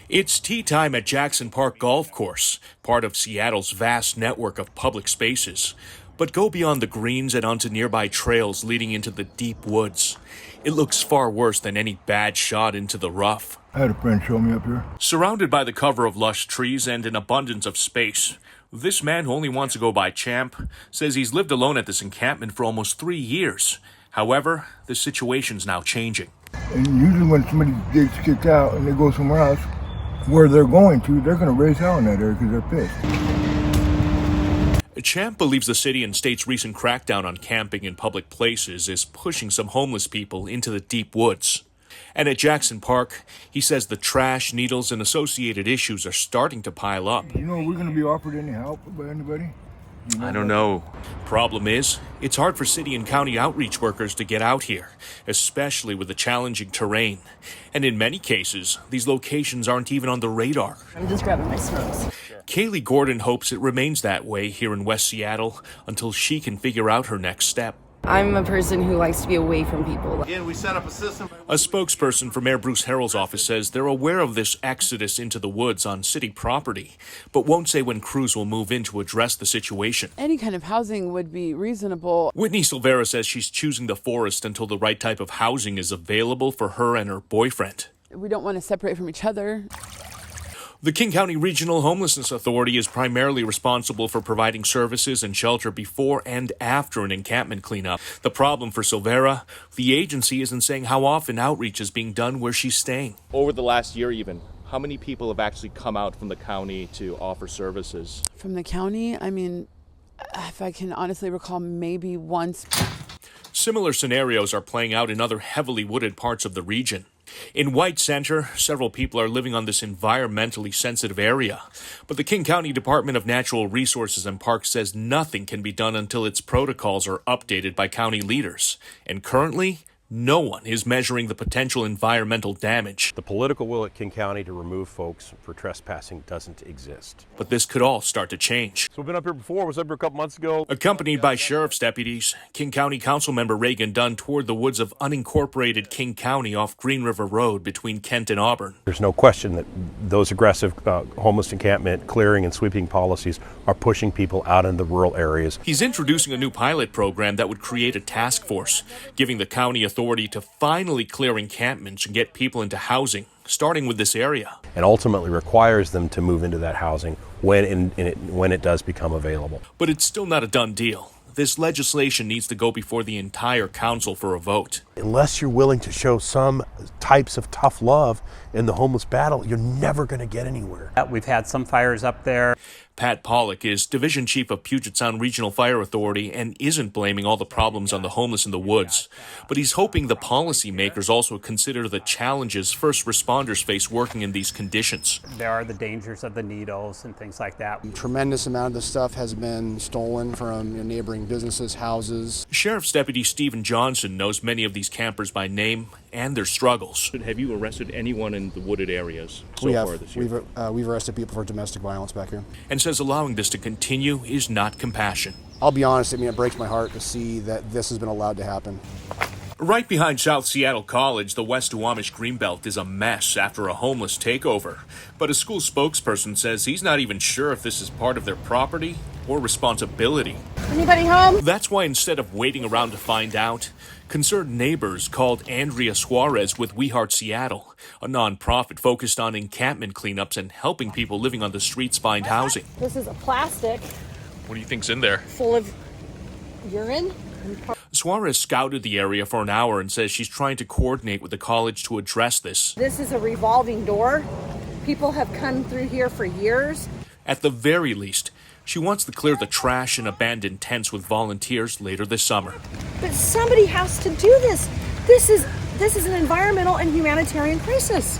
It's tea time at Jackson Park Golf Course, part of Seattle's vast network of public spaces. But go beyond the greens and onto nearby trails leading into the deep woods. It looks far worse than any bad shot into the rough. I had a friend show me up here. Surrounded by the cover of lush trees and an abundance of space, this man who only wants to go by Champ says he's lived alone at this encampment for almost 3 years. However, the situation's now changing. And usually when somebody gets kicked out and they go somewhere else, where they're going to, they're going to raise hell in that area because they're pissed. Champ believes the city and state's recent crackdown on camping in public places is pushing some homeless people into the deep woods. And at Jackson Park, he says the trash, needles, and associated issues are starting to pile up. You know, we're going to be offered any help by anybody? I don't know. Problem is, it's hard for city and county outreach workers to get out here, especially with the challenging terrain. And in many cases, these locations aren't even on the radar. I'm just grabbing my smokes. Kaylee Gordon hopes it remains that way here in West Seattle until she can figure out her next step. I'm a person who likes to be away from people. Again, we set up a system. A spokesperson from Mayor Bruce Harrell's office says they're aware of this exodus into the woods on city property, but won't say when crews will move in to address the situation. Any kind of housing would be reasonable. Whitney Silvera says she's choosing the forest until the right type of housing is available for her and her boyfriend. We don't want to separate from each other. The King County Regional Homelessness Authority is primarily responsible for providing services and shelter before and after an encampment cleanup. The problem for Silvera, the agency isn't saying how often outreach is being done where she's staying. Over the last year even, how many people have actually come out from the county to offer services? From the county, I mean, if I can honestly recall, maybe once. Similar scenarios are playing out in other heavily wooded parts of the region. In White Center, several people are living on this environmentally sensitive area. But the King County Department of Natural Resources and Parks says nothing can be done until its protocols are updated by county leaders. And currently, no one is measuring the potential environmental damage. The political will at King County to remove folks for trespassing doesn't exist. But this could all start to change. So we've been up here before. Was up here a couple months ago. Accompanied by sheriff's deputies, King County Councilmember Reagan Dunn toured the woods of unincorporated King County off Green River Road between Kent and Auburn. There's no question that those aggressive homeless encampment clearing and sweeping policies are pushing people out in the rural areas. He's introducing a new pilot program that would create a task force, giving the county authority to finally clear encampments and get people into housing, starting with this area. And ultimately requires them to move into that housing when it does become available. But it's still not a done deal. This legislation needs to go before the entire council for a vote. Unless you're willing to show some types of tough love in the homeless battle, you're never going to get anywhere. We've had some fires up there. Pat Pollock is Division Chief of Puget Sound Regional Fire Authority and isn't blaming all the problems on the homeless in the woods. But he's hoping the policymakers also consider the challenges first responders face working in these conditions. There are the dangers of the needles and things like that. A tremendous amount of this stuff has been stolen from neighboring businesses, houses. Sheriff's Deputy Stephen Johnson knows many of these campers by name and their struggles. Have you arrested anyone in the wooded areas so far this year? We've arrested people for domestic violence back here. And says allowing this to continue is not compassion. I'll be honest, it breaks my heart to see that this has been allowed to happen. Right behind South Seattle College, the West Duwamish Greenbelt is a mess after a homeless takeover. But a school spokesperson says he's not even sure if this is part of their property or responsibility. Anybody home? That's why instead of waiting around to find out, concerned neighbors called Andrea Suarez with We Heart Seattle, a nonprofit focused on encampment cleanups and helping people living on the streets find housing. This is a plastic What do you think's in there? full of urine. Suarez scouted the area for an hour and says she's trying to coordinate with the college to address this. This is a revolving door. People have come through here for years. At the very least, she wants to clear the trash and abandoned tents with volunteers later this summer. But somebody has to do this. This is an environmental and humanitarian crisis.